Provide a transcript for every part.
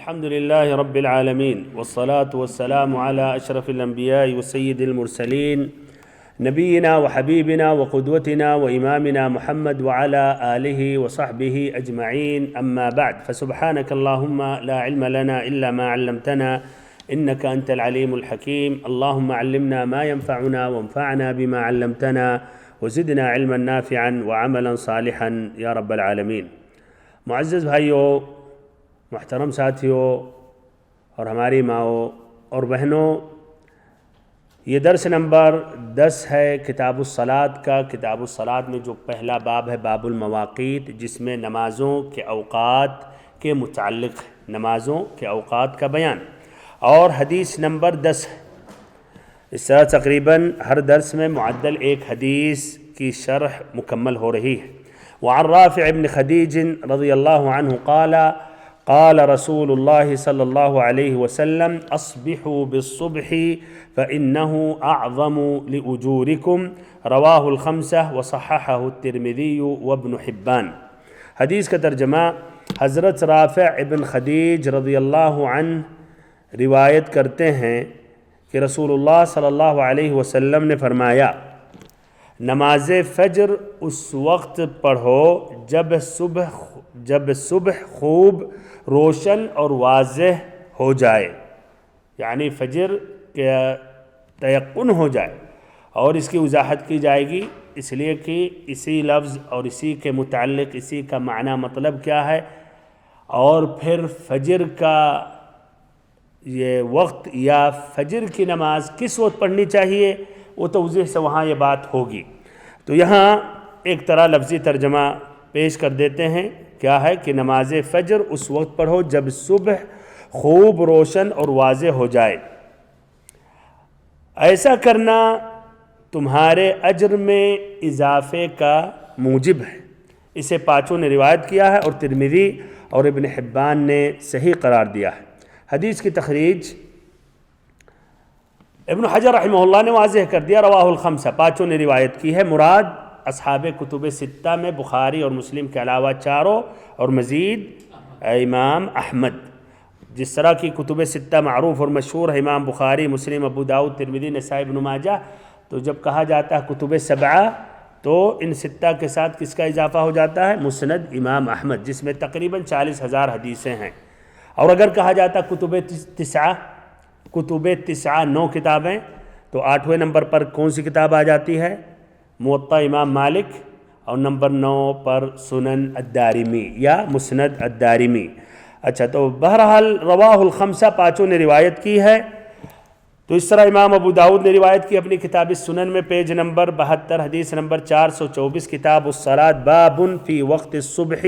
الحمد لله رب العالمين والصلاة والسلام على أشرف الأنبياء وسيد المرسلين نبينا وحبيبنا وقدوتنا وإمامنا محمد وعلى آله وصحبه أجمعين، أما بعد، فسبحانك اللهم لا علم لنا إلا ما علمتنا إنك أنت العليم الحكيم. اللهم علمنا ما ينفعنا وانفعنا بما علمتنا وزدنا علما نافعا وعملا صالحا يا رب العالمين. معزز بھائیوں، محترم ساتھیوں اور ہماری ماؤں اور بہنوں، یہ درس نمبر 10 ہے کتاب الصلاۃ کا. کتاب الصلاۃ میں جو پہلا باب ہے باب المواقیت، جس میں نمازوں کے اوقات کے متعلق نمازوں کے اوقات کا بیان، اور حدیث نمبر 10 ہے. اس طرح تقریباً ہر درس میں معدل ایک حدیث کی شرح مکمل ہو رہی ہے. وعن رافع بن خدیج رضی اللہ عنہ قال قال رسول اللہ صلی اللہ علیہ وسلم اصبحوا بالصبح فإنه أعظم لأجوركم رواہ الخمسہ وصححہ الترمذی وابن حبان. حدیث کا ترجمہ: حضرت رافع ابن خدیج رضی اللہ عنہ روایت کرتے ہیں کہ رسول اللہ صلی اللہ علیہ وسلم نے فرمایا، نماز فجر اس وقت پڑھو جب صبح خوب روشن اور واضح ہو جائے، یعنی فجر کے تیقن ہو جائے. اور اس کی وضاحت کی جائے گی، اس لیے کہ اسی لفظ اور اسی کے متعلق اسی کا معنی مطلب کیا ہے، اور پھر فجر کا یہ وقت یا فجر کی نماز کس وقت پڑھنی چاہیے، وہ توضیح سے وہاں یہ بات ہوگی. تو یہاں ایک طرح لفظی ترجمہ پیش کر دیتے ہیں، کیا ہے کہ نماز فجر اس وقت پڑھو جب صبح خوب روشن اور واضح ہو جائے. ایسا کرنا تمہارے اجر میں اضافے کا موجب ہے. اسے پانچوں نے روایت کیا ہے اور ترمذی اور ابن حبان نے صحیح قرار دیا ہے. حدیث کی تخریج ابن حجر رحمہ اللہ نے واضح کر دیا، رواہ الخمسہ، پانچوں نے روایت کی ہے. مراد اصحاب کتب ستہ میں بخاری اور مسلم کے علاوہ چاروں اور مزید امام احمد. جس طرح کی کتب ستہ معروف اور مشہور ہے، امام بخاری، مسلم، ابو داؤد، ترمذی، نسائی، ابن ماجہ، تو جب کہا جاتا ہے کتب سبعہ تو ان ستہ کے ساتھ کس کا اضافہ ہو جاتا ہے؟ مسند امام احمد، جس میں تقریباً 40,000 حدیثیں ہیں. اور اگر کہا جاتا کتب تسعہ 9 کتابیں، تو 8ویں نمبر پر کون سی کتاب آ جاتی ہے؟ موطا امام مالک، اور نمبر 9 پر سنن الدارمی یا مسند الدارمی. اچھا، تو بہرحال رواہ الخمسہ، پانچوں نے روایت کی ہے. تو اس طرح امام ابو داؤد نے روایت کی اپنی کتاب السنن میں، پیج نمبر 72، حدیث نمبر 424، کتاب الصلاۃ، باب فی وقت الصبح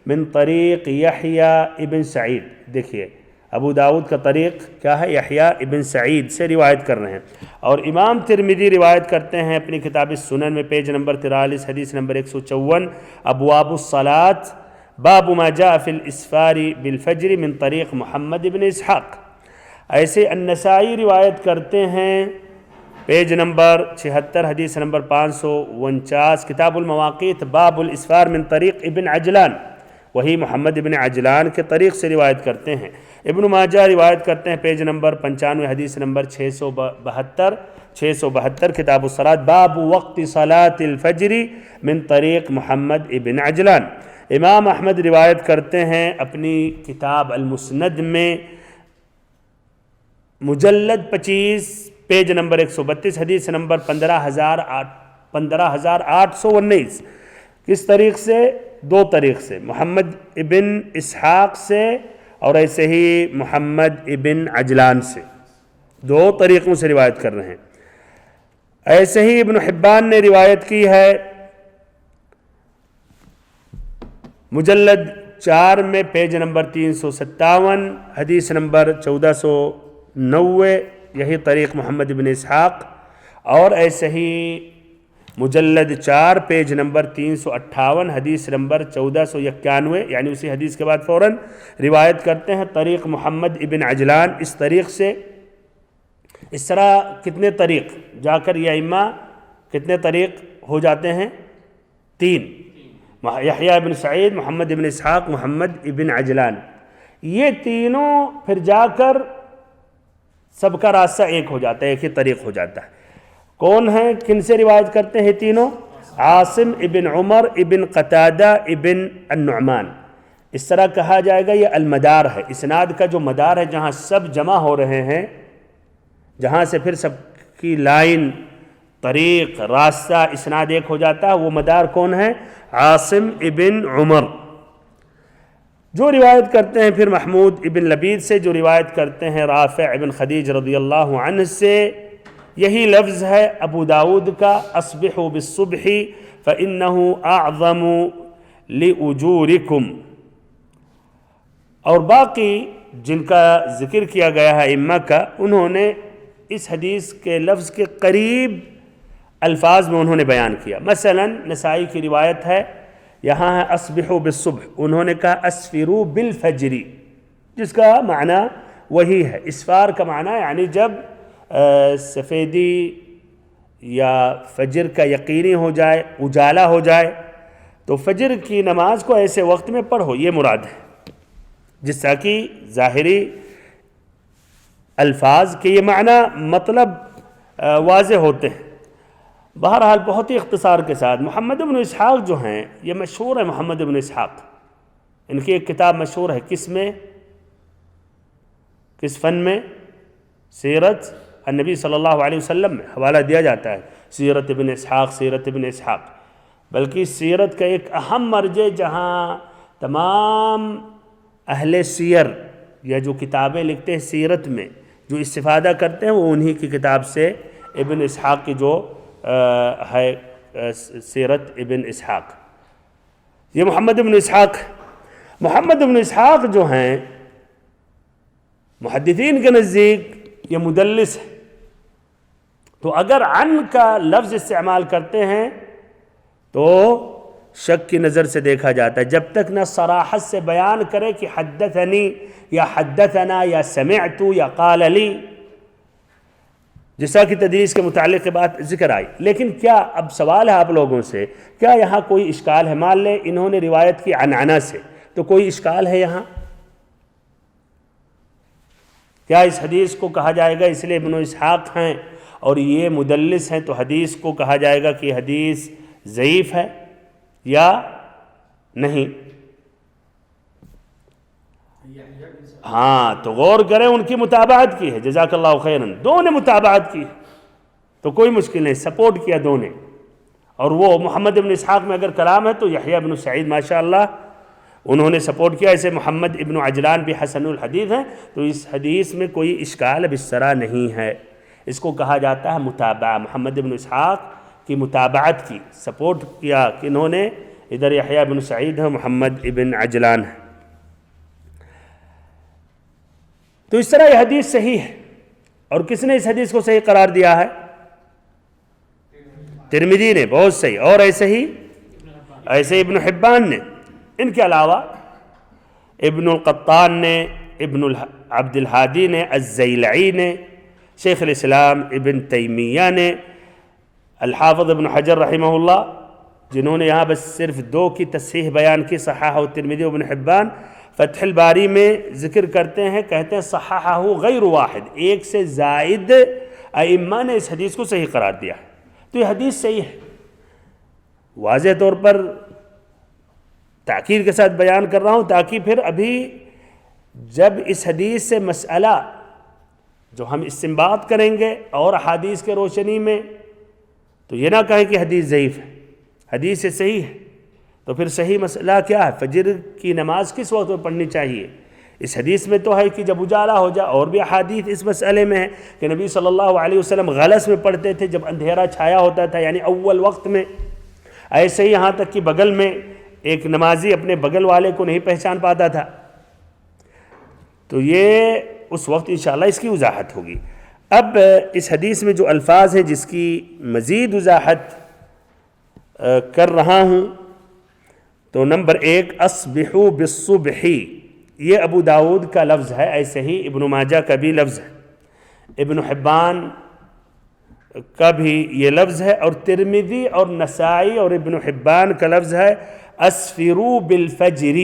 من طریق یحییٰ ابن سعید. دیکھیے ابو داؤد کا طریق کیا ہے؟ یحییٰ ابن سعید سے روایت کر رہے ہیں. اور امام ترمذی روایت کرتے ہیں اپنی کتاب السنن میں، پیج نمبر 43، حدیث نمبر 154، ابواب الصلاۃ، باب ما جاء فی الاسفار بالفجر من طریق محمد ابن اسحاق. ایسے النسائی روایت کرتے ہیں پیج نمبر 76، حدیث نمبر 549، کتاب المواقیت، باب الاسفار من طریق ابن عجلان، وہی محمد ابن عجلان کے طریق سے روایت کرتے ہیں. ابن ماجہ روایت کرتے ہیں پیج نمبر 95، حدیث نمبر 672، کتاب الصلاۃ، باب وقت صلاۃ الفجر من طریق محمد ابن عجلان. امام احمد روایت کرتے ہیں اپنی کتاب المسند میں، مجلد 25، پیج نمبر 132، حدیث نمبر 15,819. کس طریق سے؟ 2 طریق سے، محمد ابن اسحاق سے اور ایسے ہی محمد ابن عجلان سے، 2 طریقوں سے روایت کر رہے ہیں. ایسے ہی ابن حبان نے روایت کی ہے مجلد 4 میں، پیج نمبر 357، حدیث نمبر 1490، یہی طریق محمد ابن اسحاق. اور ایسے ہی مجلد 4، پیج نمبر 358، حدیث نمبر 1491، یعنی اسی حدیث کے بعد فوراً روایت کرتے ہیں طریق محمد ابن عجلان اس طریق سے. اس طرح کتنے طریق جا کر یہ ائمہ کتنے طریق ہو جاتے ہیں؟ 3، یحییٰ ابن سعید، محمد ابن اسحاق، محمد ابن عجلان. یہ تینوں پھر جا کر سب کا راستہ ایک ہو جاتا ہے، ایک ہی طریق ہو جاتا ہے۔ کون ہیں، کن سے روایت کرتے ہیں تینوں؟ عاصم ابن عمر ابن قتادہ ابن النعمان۔ اس طرح کہا جائے گا یہ المدار ہے، اسناد کا جو مدار ہے، جہاں سب جمع ہو رہے ہیں، جہاں سے پھر سب کی لائن، طریق، راستہ، اسناد ایک ہو جاتا ہے، وہ مدار کون ہے؟ عاصم ابن عمر۔ جو روایت کرتے ہیں پھر محمود ابن لبید سے، جو روایت کرتے ہیں رافع ابن خدیج رضی اللہ عنہ سے، یہی لفظ ہے ابو داود کا، اصبحوا بالصبح فإنه اعظم لأجورکم۔ اور باقی جن کا ذکر کیا گیا ہے ائمہ کا، انہوں نے اس حدیث کے لفظ کے قریب الفاظ میں انہوں نے بیان کیا۔ مثلا نسائی کی روایت ہے، یہاں ہے اصبحوا بالصبح، انہوں نے کہا اسفروا بالفجر، جس کا معنی وہی ہے۔ اسفار کا معنی یعنی جب سفیدی یا فجر کا یقینی ہو جائے، اجالا ہو جائے، تو فجر کی نماز کو ایسے وقت میں پڑھو، یہ مراد ہے۔ جس طرح کی ظاہری الفاظ کے یہ معنی مطلب واضح ہوتے ہیں۔ بہرحال بہت ہی اختصار کے ساتھ، محمد بن اسحاق جو ہیں یہ مشہور ہے، محمد بن اسحاق، ان کی ایک کتاب مشہور ہے، کس میں، کس فن میں؟ سیرت النبی صلی اللہ علیہ وسلم میں حوالہ دیا جاتا ہے، سیرت ابن اسحاق، سیرت ابن اسحاق۔ بلکہ سیرت کا ایک اہم مرجع جہاں تمام اہل سیر یا جو کتابیں لکھتے ہیں سیرت میں جو استفادہ کرتے ہیں، وہ انہی کی کتاب سے ابن اسحاق کی جو ہے سیرت ابن اسحاق۔ یہ محمد بن اسحاق، محمد بن اسحاق جو ہیں محدثین کے نزدیک یہ مدلس ہے، تو اگر عن کا لفظ استعمال کرتے ہیں تو شک کی نظر سے دیکھا جاتا ہے، جب تک نہ صراحت سے بیان کرے کہ حدثنی یا حدثنا یا سمعت یا قال لی، جیسا کہ تدریس کے متعلق بات ذکر آئی۔ لیکن کیا اب سوال ہے آپ لوگوں سے، کیا یہاں کوئی اشکال ہے؟ مان لیں انہوں نے روایت کی عنعنہ سے، تو کوئی اشکال ہے یہاں؟ کیا اس حدیث کو کہا جائے گا اس لیے ابن اسحاق ہیں اور یہ مدلس ہیں تو حدیث کو کہا جائے گا کہ حدیث ضعیف ہے یا نہیں؟ ہاں تو غور کریں، ان کی متابعت کی ہے، جزاک اللہ خیراً، دو نے متابعت کی تو کوئی مشکل نہیں، سپورٹ کیا دو نے۔ اور وہ محمد بن اسحاق میں اگر کلام ہے تو یحییٰ بن سعید ماشاءاللہ انہوں نے سپورٹ کیا، ایسے محمد ابن عجلان بھی حسن الحدیث ہیں، تو اس حدیث میں کوئی اشکال اب اس طرح نہیں ہے۔ اس کو کہا جاتا ہے متابعہ، محمد ابن اسحاق کی متابعت کی، سپورٹ کیا کہ انہوں نے، ادھر یحییٰ بن سعید ہے، محمد ابن عجلان ہے۔ تو اس طرح یہ حدیث صحیح ہے۔ اور کس نے اس حدیث کو صحیح قرار دیا ہے؟ ترمذی نے، بہت صحیح۔ اور ایسے ہی ابن حبان نے، ان کے علاوہ ابن القطان نے، ابن عبد الہادی نے، الزیلعی نے، شیخ الاسلام ابن تیمیہ نے، الحافظ ابن حجر رحمہ اللہ، جنہوں نے یہاں بس صرف دو کی تصحیح بیان کی، صححہ ترمذی ابن حبان، فتح الباری میں ذکر کرتے ہیں، کہتے ہیں صححہ غیر واحد، ایک سے زائد ائمہ نے اس حدیث کو صحیح قرار دیا ہے۔ تو یہ حدیث صحیح ہے، واضح طور پر تاکید کے ساتھ بیان کر رہا ہوں تاکہ پھر ابھی جب اس حدیث سے مسئلہ جو ہم استنباط کریں گے اور احادیث کے روشنی میں، تو یہ نہ کہیں کہ حدیث ضعیف ہے، حدیث سے صحیح ہے، تو پھر صحیح مسئلہ کیا ہے؟ فجر کی نماز کس وقت میں پڑھنی چاہیے؟ اس حدیث میں تو ہے کہ جب اجالا ہو جائے، اور بھی احادیث اس مسئلے میں ہے کہ نبی صلی اللہ علیہ وسلم غلس میں پڑھتے تھے جب اندھیرا چھایا ہوتا تھا، یعنی اول وقت میں۔ ایسے ہی یہاں تک کہ بغل میں ایک نمازی اپنے بغل والے کو نہیں پہچان پاتا تھا، تو یہ اس وقت انشاءاللہ اس کی وضاحت ہوگی۔ اب اس حدیث میں جو الفاظ ہیں جس کی مزید وضاحت کر رہا ہوں، تو نمبر 1 اصبحوا بالصبح، یہ ابو داود کا لفظ ہے، ایسے ہی ابن ماجہ کا بھی لفظ ہے، ابن حبان کا بھی یہ لفظ ہے، اور ترمذی اور نسائی اور ابن حبان کا لفظ ہے اسفروا بالفجر،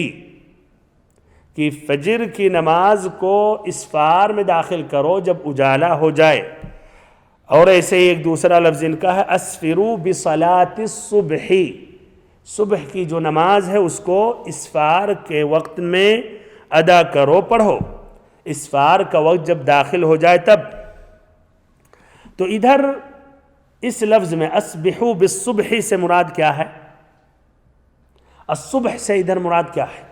کہ فجر کی نماز کو اسفار میں داخل کرو جب اجالا ہو جائے. اور ایسے ہی ایک دوسرا لفظ ان کا ہے اسفروا بصلاۃ الصبح، صبح کی جو نماز ہے اس کو اسفار کے وقت میں ادا کرو، پڑھو. اسفار کا وقت جب داخل ہو جائے تب. تو ادھر اس لفظ میں اسبحوا بالصبح سے مراد کیا ہے؟ الصبح سے ادھر مراد کیا ہے؟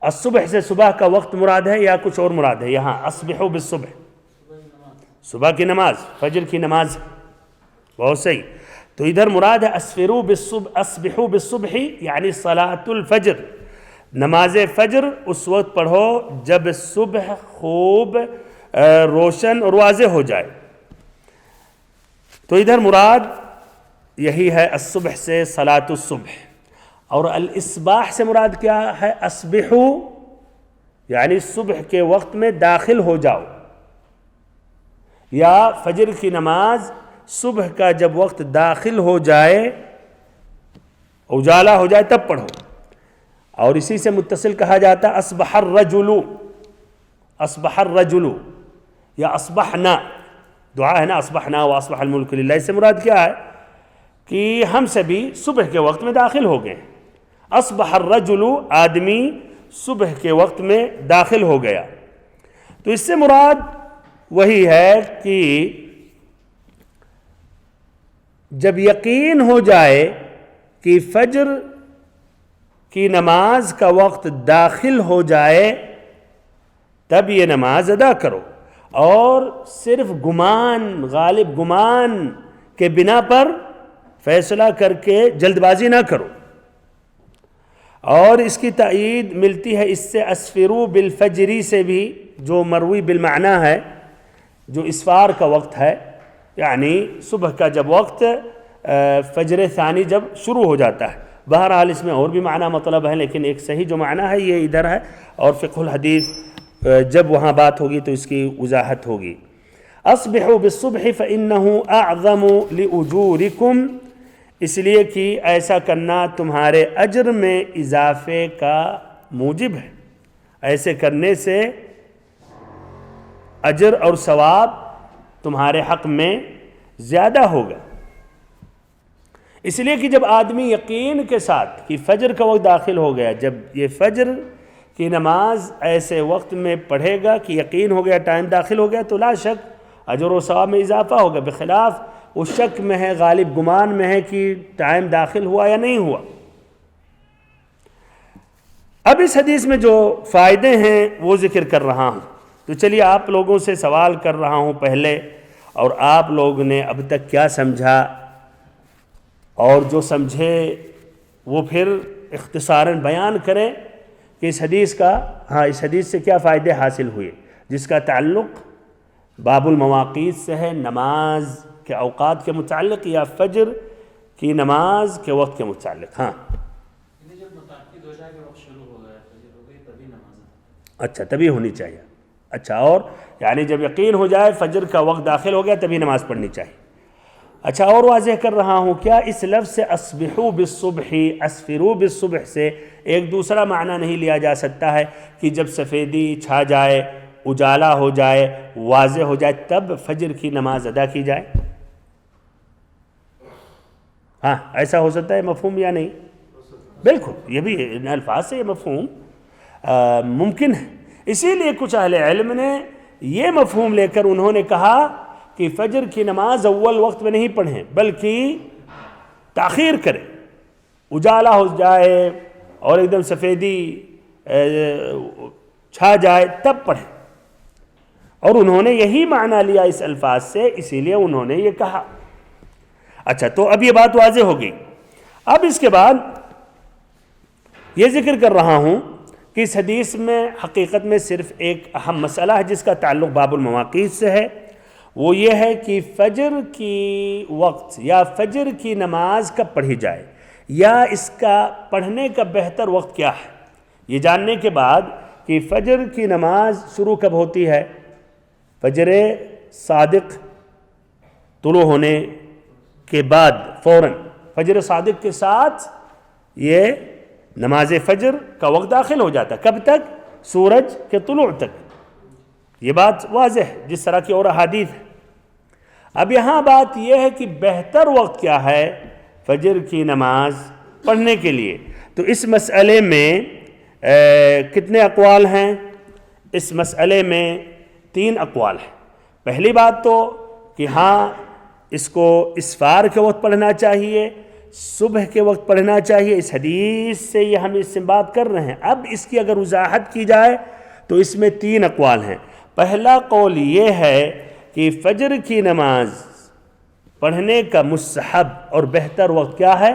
الصبح سے صبح کا وقت مراد ہے یا کچھ اور مراد ہے؟ یہاں اسبحوا بالصبح صبح کی نماز، فجر کی نماز. بہت صحیح. تو ادھر مراد ہے اسبحوا بالصبح یعنی صلاۃ الفجر، نماز فجر اس وقت پڑھو جب صبح خوب روشن اور واضح ہو جائے. تو ادھر مراد یہی ہے الصبح سے صلاۃ الصبح. اور الاصباح سے مراد کیا ہے؟ اسبحوا یعنی صبح کے وقت میں داخل ہو جاؤ، یا فجر کی نماز صبح کا جب وقت داخل ہو جائے، اجالا ہو جائے تب پڑھو. اور اسی سے متصل کہا جاتا ہے اصبح الرجل، اصبح الرجل یا اصبحنا، دعا ہے نا اصبحنا واصبح الملک للہ. اس سے مراد کیا ہے کہ ہم سبھی صبح کے وقت میں داخل ہو گئے. اصبح الرجل آدمی صبح کے وقت میں داخل ہو گیا. تو اس سے مراد وہی ہے کہ جب یقین ہو جائے کہ فجر کی نماز کا وقت داخل ہو جائے تب یہ نماز ادا کرو، اور صرف گمان، غالب گمان کے بنا پر فیصلہ کر کے جلد بازی نہ کرو. اور اس کی تائید ملتی ہے اس سے اسفروا بالفجری سے بھی، جو مروی بالمعنی ہے، جو اسفار کا وقت ہے، یعنی صبح کا جب وقت فجر ثانی جب شروع ہو جاتا ہے. بہرحال اس میں اور بھی معنی مطلب ہے، لیکن ایک صحیح جو معنی ہے یہ ادھر ہے. اور فقہ الحدیث جب وہاں بات ہوگی تو اس کی وضاحت ہوگی. اصبحوا بالصبح فإنه اعظم لأجوركم، اس لیے کہ ایسا کرنا تمہارے اجر میں اضافے کا موجب ہے. ایسے کرنے سے اجر اور ثواب تمہارے حق میں زیادہ ہوگا. اس لیے کہ جب آدمی یقین کے ساتھ کہ فجر کا وقت داخل ہو گیا، جب یہ فجر کی نماز ایسے وقت میں پڑھے گا کہ یقین ہو گیا ٹائم داخل ہو گیا، تو لا شک اجر و ثواب میں اضافہ ہوگا، بخلاف وہ شک میں ہے، غالب گمان میں ہے کہ ٹائم داخل ہوا یا نہیں ہوا. اب اس حدیث میں جو فائدے ہیں وہ ذکر کر رہا ہوں. تو چلیے آپ لوگوں سے سوال کر رہا ہوں پہلے، اور آپ لوگ نے اب تک کیا سمجھا، اور جو سمجھے وہ پھر اختصاراً بیان کریں کہ اس حدیث کا، اس حدیث سے کیا فائدے حاصل ہوئے، جس کا تعلق باب المواقیت سے ہے، نماز کے اوقات کے متعلق یا فجر کی نماز کے وقت کے متعلق. جب متعلق ہو جائے کہ وقت شروع ہو گیا، فجر ہو گئی، تبھی نماز. اچھا تبھی ہونی چاہیے. اچھا، اور یعنی جب یقین ہو جائے فجر کا وقت داخل ہو گیا تبھی نماز پڑھنی چاہیے. اچھا، اور واضح کر رہا ہوں، کیا اس لفظ سے اسبحوا بالصبح، اسفروا بالصبح سے ایک دوسرا معنی نہیں لیا جا سکتا ہے کہ جب سفیدی چھا جائے، اجالا ہو جائے، واضح ہو جائے تب فجر کی نماز ادا کی جائے؟ ایسا ہو سکتا ہے مفہوم یا نہیں؟ بالکل، یہ بھی ان الفاظ سے یہ مفہوم ممکن ہے. اسی لیے کچھ اہل علم نے یہ مفہوم لے کر انہوں نے کہا کہ فجر کی نماز اول وقت میں نہیں پڑھیں بلکہ تاخیر کریں، اجالا ہو جائے اور ایک دم سفیدی چھا جائے تب پڑھیں. اور انہوں نے یہی معنی لیا اس الفاظ سے، اسی لیے انہوں نے یہ کہا. اچھا، تو اب یہ بات واضح ہو گئی. اب اس کے بعد یہ ذکر کر رہا ہوں کہ اس حدیث میں حقیقت میں صرف ایک اہم مسئلہ ہے جس کا تعلق باب المواقیت سے ہے. وہ یہ ہے کہ فجر کی وقت یا فجر کی نماز کب پڑھی جائے، یا اس کا پڑھنے کا بہتر وقت کیا ہے. یہ جاننے کے بعد کہ فجر کی نماز شروع کب ہوتی ہے، فجر صادق طلوع ہونے کے بعد فوراً، فجر صادق کے ساتھ یہ نماز فجر کا وقت داخل ہو جاتا ہے. کب تک؟ سورج کے طلوع تک. یہ بات واضح ہے جس طرح کی اور احادیث ہے. اب یہاں بات یہ ہے کہ بہتر وقت کیا ہے فجر کی نماز پڑھنے کے لیے. تو اس مسئلے میں کتنے اقوال ہیں؟ اس مسئلے میں 3 اقوال ہیں. پہلی بات تو کہ ہاں اس کو اسفار کے وقت پڑھنا چاہیے، صبح کے وقت پڑھنا چاہیے. اس حدیث سے یہ ہم استنباط کر رہے ہیں. اب اس کی اگر وضاحت کی جائے تو اس میں 3 اقوال ہیں. پہلا قول یہ ہے کہ فجر کی نماز پڑھنے کا مستحب اور بہتر وقت کیا ہے؟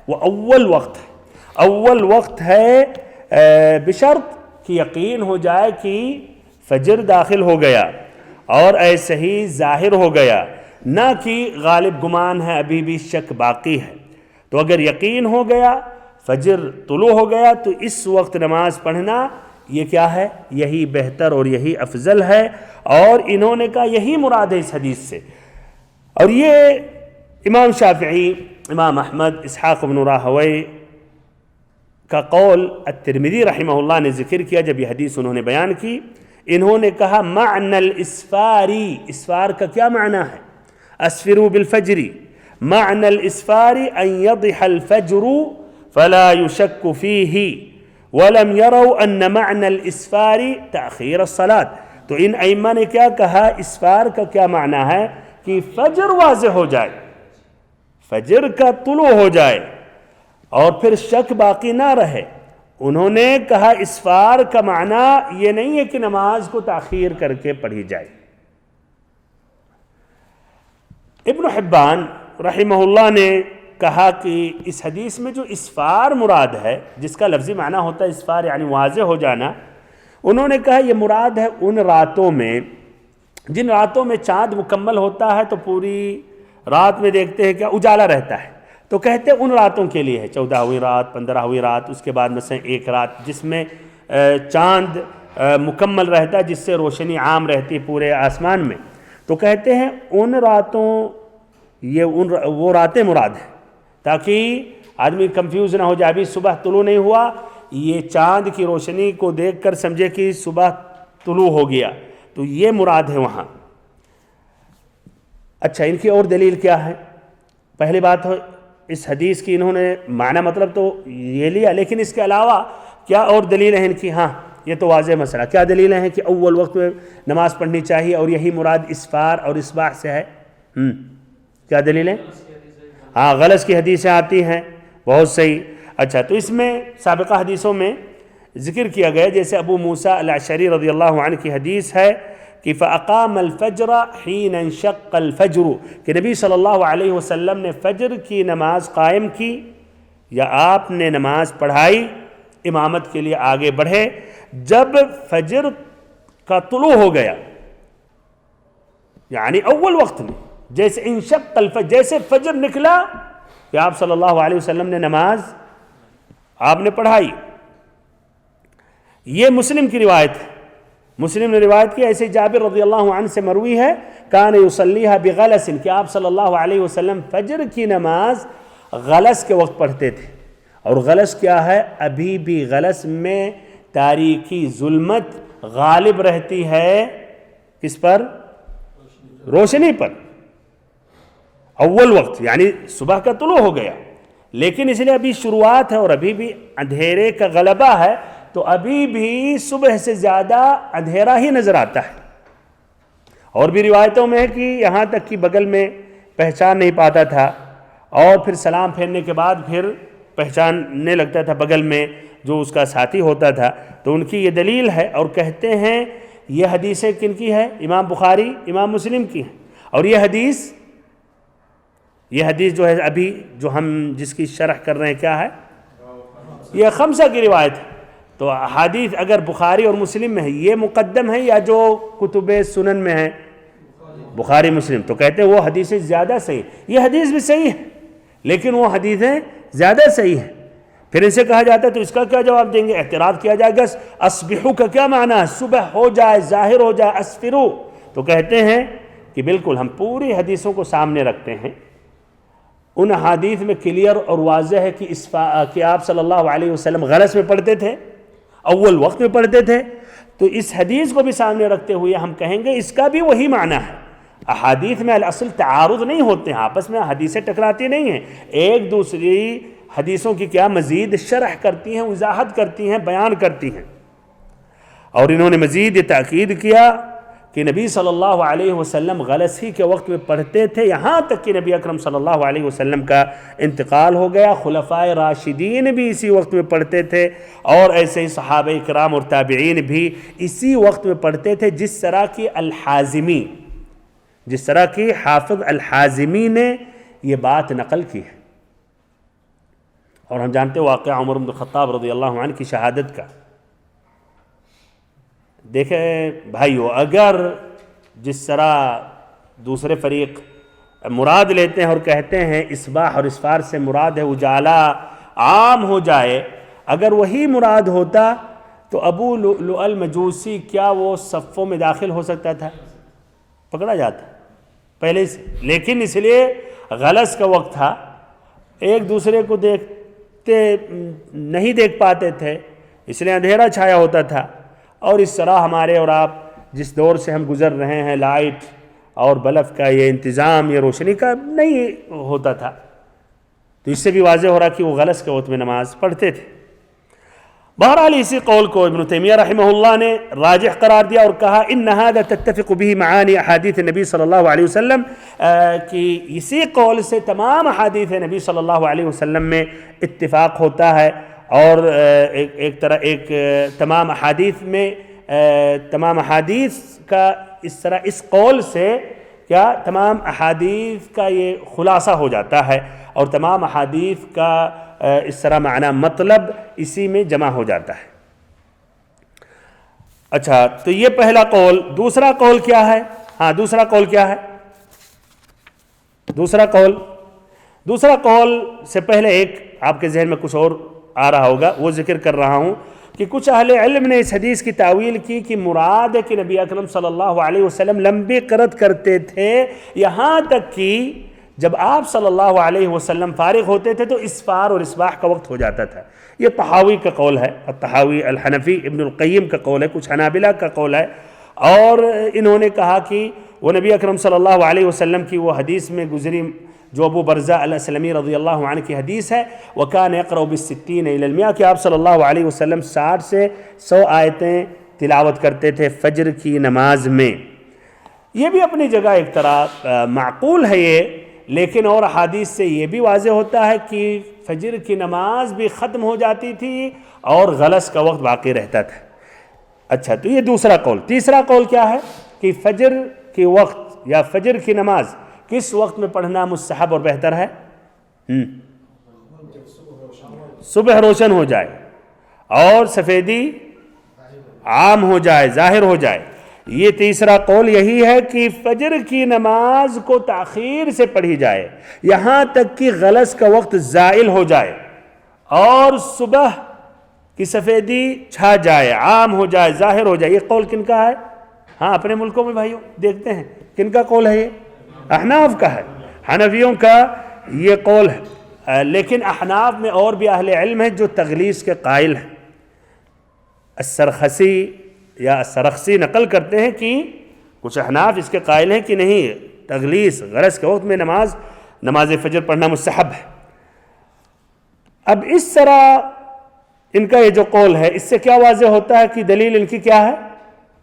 وہ اول وقت ہے. اول وقت ہے بشرط کہ یقین ہو جائے کہ فجر داخل ہو گیا اور ایسے ہی ظاہر ہو گیا، نہ کہ غالب گمان ہے ابھی بھی شک باقی ہے. تو اگر یقین ہو گیا فجر طلوع ہو گیا تو اس وقت نماز پڑھنا یہ کیا ہے؟ یہی بہتر اور یہی افضل ہے. اور انہوں نے کہا یہی مراد ہے اس حدیث سے. اور یہ امام شافعی، امام احمد، اسحاق بن راہوی کا قول الترمذی رحمہ اللہ نے ذکر کیا جب یہ حدیث انہوں نے بیان کی. انہوں نے کہا معنی الاسفاری، اسفار کا کیا معنی ہے؟ اسفروا بالفجر. معنی الاسفار ان يضح الفجر فلا يشك فيه وَلَمْ يَرَوْا أَنَّ مَعْنَى الْإِسْفَارِ تَأْخِيرَ الصَّلَاةِ. تو ان ائمہ نے کیا کہا؟ اسفار کا کیا معنی ہے کہ فجر واضح ہو جائے، فجر کا طلوع ہو جائے اور پھر شک باقی نہ رہے. انہوں نے کہا اسفار کا معنی یہ نہیں ہے کہ نماز کو تاخیر کر کے پڑھی جائے. ابن حبان رحمہ اللہ نے کہا کہ اس حدیث میں جو اسفار مراد ہے، جس کا لفظی معنی ہوتا ہے اسفار یعنی واضح ہو جانا، انہوں نے کہا یہ مراد ہے ان راتوں میں جن راتوں میں چاند مکمل ہوتا ہے تو پوری رات میں دیکھتے ہیں کیا اجالا رہتا ہے. تو کہتے ہیں ان راتوں کے لیے ہے 14ویں رات، 15ویں رات، اس کے بعد مثلا ایک رات جس میں چاند مکمل رہتا ہے، جس سے روشنی عام رہتی ہے پورے آسمان میں. تو کہتے ہیں ان راتوں وہ راتیں مراد ہیں تاکہ آدمی کنفیوز نہ ہو جائے. ابھی صبح طلوع نہیں ہوا، یہ چاند کی روشنی کو دیکھ کر سمجھے کہ صبح طلوع ہو گیا، تو یہ مراد ہے وہاں. اچھا، ان کی اور دلیل کیا ہے؟ پہلی بات ہے اس حدیث کی انہوں نے معنی مطلب تو یہ لیا، لیکن اس کے علاوہ کیا اور دلیلیں ہیں ان کی؟ ہاں یہ تو واضح مسئلہ. کیا دلیلیں ہیں کہ اول وقت میں نماز پڑھنی چاہیے اور یہی مراد اسفار اور اصباح سے ہے؟ کیا دلیلیں؟ ہاں غلط کی حدیثیں آتی ہیں، بہت صحیح. اچھا، تو اس میں سابقہ حدیثوں میں ذکر کیا گیا، جیسے ابو موسیٰ الاشعری رضی اللہ عنہ کی حدیث ہے کہ فَأَقَامَ الْفَجْرَ حِينَ انشَقَّ الْفَجْرُ، کہ نبی صلی اللہ علیہ وسلم نے فجر کی نماز قائم کی یا آپ نے نماز پڑھائی، امامت کے لیے آگے بڑھے جب فجر کا طلوع ہو گیا، یعنی اول وقت میں. جیسے انشق الفجر، جیسے فجر نکلا کہ آپ صلی اللہ علیہ وسلم نے نماز آپ نے پڑھائی. یہ مسلم کی روایت ہے، مسلم نے روایت کی. ایسے جابر رضی اللہ عنہ سے مروی ہے کان یصلیھا بغلس، کہ آپ صلی اللہ علیہ وسلم فجر کی نماز غلس کے وقت پڑھتے تھے. اور غلس کیا ہے؟ ابھی بھی غلس میں تاریکی ظلمت غالب رہتی ہے، کس پر؟ روشنی پر. اول وقت یعنی صبح کا طلوع ہو گیا، لیکن اس لیے ابھی شروعات ہے اور ابھی بھی اندھیرے کا غلبہ ہے، تو ابھی بھی صبح سے زیادہ اندھیرا ہی نظر آتا ہے. اور بھی روایتوں میں ہے کہ یہاں تک کہ بغل میں پہچان نہیں پاتا تھا، اور پھر سلام پھیرنے کے بعد پھر پہچاننے لگتا تھا بغل میں جو اس کا ساتھی ہوتا تھا. تو ان کی یہ دلیل ہے، اور کہتے ہیں یہ حدیثیں کن کی ہے؟ امام بخاری، امام مسلم کی ہیں. اور یہ حدیث جو ہے ابھی جو ہم جس کی شرح کر رہے ہیں کیا ہے؟ یہ خمسہ کی روایت ہے. تو حدیث اگر بخاری اور مسلم میں ہے یہ مقدم ہے یا جو کتب سنن میں ہے بخاری مسلم، تو کہتے ہیں وہ حدیثیں زیادہ صحیح. یہ حدیث بھی صحیح ہے لیکن وہ حدیثیں زیادہ صحیح ہیں. پھر ان سے کہا جاتا ہے تو اس کا کیا جواب دیں گے؟ اعتراض کیا جائے گا اسبحو کا کیا معنی ہے؟ صبح ہو جائے، ظاہر ہو جائے، اسفرو. تو کہتے ہیں کہ بالکل ہم پوری حدیثوں کو سامنے رکھتے ہیں ان احادیث میں کلیئر اور واضح ہے کہ آپ صلی اللہ علیہ وسلم غلس میں پڑھتے تھے، اول وقت میں پڑھتے تھے، تو اس حدیث کو بھی سامنے رکھتے ہوئے ہم کہیں گے اس کا بھی وہی معنی ہے۔ احادیث میں الاصل تعارض نہیں ہوتے ہیں، آپس میں حدیثیں ٹکراتی نہیں ہیں، ایک دوسری حدیثوں کی کیا مزید شرح کرتی ہیں، وضاحت کرتی ہیں، بیان کرتی ہیں۔ اور انہوں نے مزید یہ تاکید کیا کہ نبی صلی اللہ علیہ وسلم غلس ہی کے وقت میں پڑھتے تھے، یہاں تک کہ نبی اکرم صلی اللہ علیہ وسلم کا انتقال ہو گیا، خلفائے راشدین بھی اسی وقت میں پڑھتے تھے، اور ایسے ہی صحابہ کرام اور تابعین بھی اسی وقت میں پڑھتے تھے، جس طرح کی حافظ الحازمی نے یہ بات نقل کی ہے۔ اور ہم جانتے ہیں واقعہ عمر بن الخطاب رضی اللہ عنہ کی شہادت کا۔ دیکھیں بھائیو، اگر جس طرح دوسرے فریق مراد لیتے ہیں اور کہتے ہیں اصباح اور اسفار سے مراد ہے اجالا عام ہو جائے، اگر وہی مراد ہوتا تو ابو لؤلؤ المجوسی کیا وہ صفوں میں داخل ہو سکتا تھا؟ پکڑا جاتا پہلے سے، لیکن اس لیے غلس کا وقت تھا، ایک دوسرے کو نہیں دیکھ پاتے تھے، اس لیے اندھیرا چھایا ہوتا تھا۔ اور اس طرح ہمارے اور آپ جس دور سے ہم گزر رہے ہیں، لائٹ اور بلب کا یہ انتظام، یہ روشنی کا نہیں ہوتا تھا، تو اس سے بھی واضح ہو رہا کہ وہ غلس کے وقت میں نماز پڑھتے تھے۔ بہرحال اسی قول کو ابن تیمیہ رحمہ اللہ نے راجح قرار دیا اور کہا ان هذا تتفق به معانی احادیث نبی صلی اللہ علیہ وسلم، کہ اسی قول سے تمام احادیث نبی صلی اللہ علیہ وسلم میں اتفاق ہوتا ہے، اور تمام احادیث کا اس طرح اس قول سے کیا تمام احادیث کا یہ خلاصہ ہو جاتا ہے، اور تمام احادیث کا اس طرح معنی مطلب اسی میں جمع ہو جاتا ہے۔ اچھا، تو یہ پہلا قول۔ دوسرا قول کیا ہے؟ دوسرا قول کیا ہے؟ دوسرا قول سے پہلے ایک آپ کے ذہن میں کچھ اور آ رہا ہوگا، وہ ذکر کر رہا ہوں کہ کچھ اہل علم نے اس حدیث کی تاویل کی کہ مراد ہے کہ نبی اکرم صلی اللہ علیہ وسلم لمبی قرأت کرتے تھے، یہاں تک کہ جب آپ صلی اللہ علیہ وسلم فارغ ہوتے تھے تو اسفار اور اصباح کا وقت ہو جاتا تھا۔ یہ طحاوی کا قول ہے، الطحاوی الحنفی، ابن القیم کا قول ہے، کچھ حنابلہ کا قول ہے، اور انہوں نے کہا کہ وہ نبی اکرم صلی اللہ علیہ وسلم کی وہ حدیث میں گزری جو ابو برزہ الاسلمی رضی اللہ عنہ کی حدیث ہے، وَكَانَ يَقْرَأُ بِالسِّتِّينَ إِلَى الْمِئَةِ، کہ آپ صلی اللہ علیہ وسلم 60 سے 100 آیتیں تلاوت کرتے تھے فجر کی نماز میں۔ یہ بھی اپنی جگہ ایک طرح معقول ہے یہ، لیکن اور حدیث سے یہ بھی واضح ہوتا ہے کہ فجر کی نماز بھی ختم ہو جاتی تھی اور غلس کا وقت باقی رہتا تھا۔ اچھا، تو یہ دوسرا قول۔ تیسرا قول کیا ہے کہ فجر کے وقت یا فجر کی نماز کس وقت میں پڑھنا مستحب اور بہتر ہے؟ صبح روشن ہو جائے اور سفیدی عام ہو جائے، ظاہر ہو جائے۔ یہ تیسرا قول یہی ہے کہ فجر کی نماز کو تاخیر سے پڑھی جائے یہاں تک کہ غلس کا وقت زائل ہو جائے اور صبح کی سفیدی چھا جائے، عام ہو جائے، ظاہر ہو جائے۔ یہ قول کن کا ہے؟ اپنے ملکوں میں بھائیوں دیکھتے ہیں کن کا قول ہے؟ یہ احناف کا ہے، حنفیوں کا یہ قول ہے، لیکن احناف میں اور بھی اہل علم ہیں جو تغلیظ کے قائل ہیں۔ السرخسی یا السرخسی نقل کرتے ہیں کہ کچھ احناف اس کے قائل ہیں کہ نہیں، تغلیظ غلس کے وقت میں نماز فجر پڑھنا مستحب ہے۔ اب اس طرح ان کا یہ جو قول ہے، اس سے کیا واضح ہوتا ہے کہ دلیل ان کی کیا ہے؟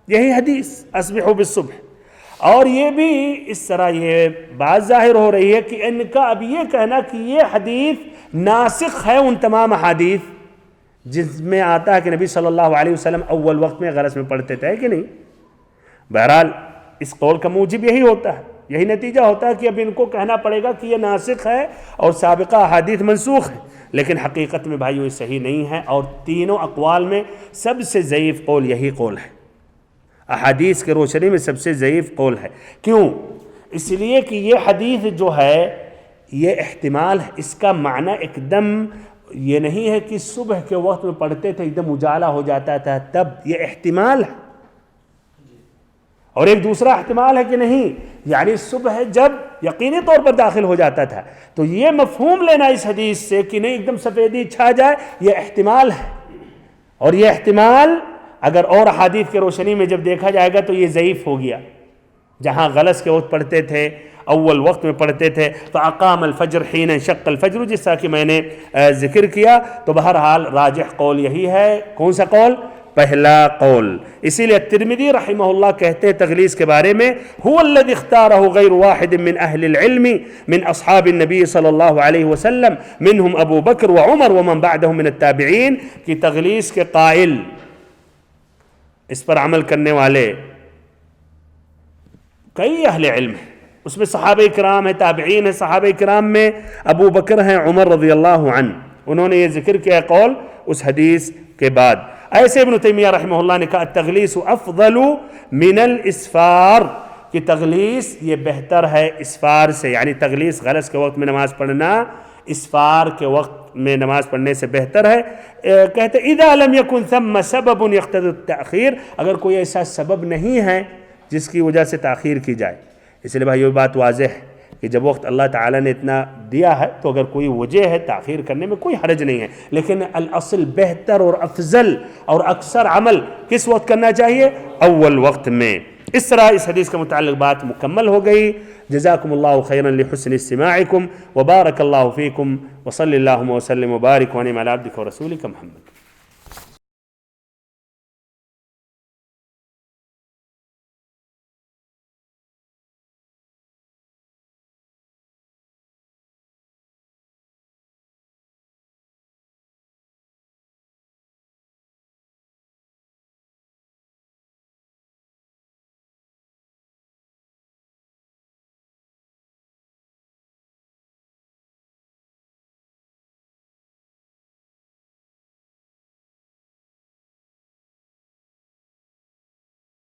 یہی حدیث اسبحوا بالصبح۔ اور یہ بھی اس طرح یہ بات ظاہر ہو رہی ہے کہ ان کا اب یہ کہنا کہ یہ حدیث ناسخ ہے ان تمام احادیث جس میں آتا ہے کہ نبی صلی اللہ علیہ وسلم اول وقت میں غلس میں پڑھتے تھے کہ نہیں۔ بہرحال اس قول کا موجب یہی ہوتا ہے، یہی نتیجہ ہوتا ہے کہ اب ان کو کہنا پڑے گا کہ یہ ناسخ ہے اور سابقہ احادیث منسوخ ہے، لیکن حقیقت میں بھائیو یہ صحیح نہیں ہے، اور تینوں اقوال میں سب سے ضعیف قول یہی قول ہے، احادیث کے روشنی میں سب سے ضعیف قول ہے۔ کیوں؟ اس لیے کہ یہ حدیث جو ہے یہ احتمال ہے، اس کا معنی ایک دم یہ نہیں ہے کہ صبح کے وقت میں پڑھتے تھے ایک دم اجالا ہو جاتا تھا، تب یہ احتمال ہے، اور ایک دوسرا احتمال ہے کہ نہیں یعنی صبح جب یقینی طور پر داخل ہو جاتا تھا، تو یہ مفہوم لینا اس حدیث سے کہ نہیں ایک دم سفیدی چھا جائے، یہ احتمال ہے، اور یہ احتمال اگر اور احادیث کے روشنی میں جب دیکھا جائے گا تو یہ ضعیف ہو گیا۔ جہاں غلس کے وقت پڑھتے تھے، اول وقت میں پڑھتے تھے فاقام الفجر حین انشق الفجر، جس طرح کہ میں نے ذکر کیا، تو بہرحال راجح قول یہی ہے۔ کون سا قول؟ پہلا قول۔ اسی لیے ترمذی رحمہ اللہ کہتے ہیں تغلیظ کے بارے میں هو الذي اختاره غير واحد من اهل العلم من اصحاب النبي صلی اللہ علیہ وسلم منهم ابو بکر وعمر ومن بعدهم من التابعین، کہ تغلیظ کے قائل، اس پر عمل کرنے والے کئی اہل علم ہیں، اس میں صحابہ کرام ہیں، تابعین ہیں، صحابہ کرام میں ابو بکر ہیں، عمر رضی اللہ عنہ، انہوں نے یہ ذکر کیا قول اس حدیث کے بعد۔ ایسے ابن تیمیہ رحمہ اللہ نے کہا التغلیظ افضل من الاسفار، کہ تغلیظ یہ بہتر ہے اسفار سے، یعنی تغلیظ غلس کے وقت میں نماز پڑھنا اسفار کے وقت میں نماز پڑھنے سے بہتر ہے۔ کہتے اذا لم يكن ثم سبب يقتضي التأخير، اگر کوئی ایسا سبب نہیں ہے جس کی وجہ سے تاخیر کی جائے۔ اس لیے بھائی یہ بات واضح ہے کہ جب وقت اللہ تعالیٰ نے اتنا دیا ہے تو اگر کوئی وجہ ہے تاخیر کرنے میں کوئی حرج نہیں ہے، لیکن الاصل بہتر اور افضل اور اکثر عمل کس وقت کرنا چاہیے؟ اول وقت میں۔ اس طرح اس حدیث کے متعلق بات مکمل ہو گئی۔ جزاکم اللہ خیرا لحسن استماعکم وبارک اللہ فیکم وصلی اللہ وسلم وبارک وانعم علی عبدک ورسولک محمد۔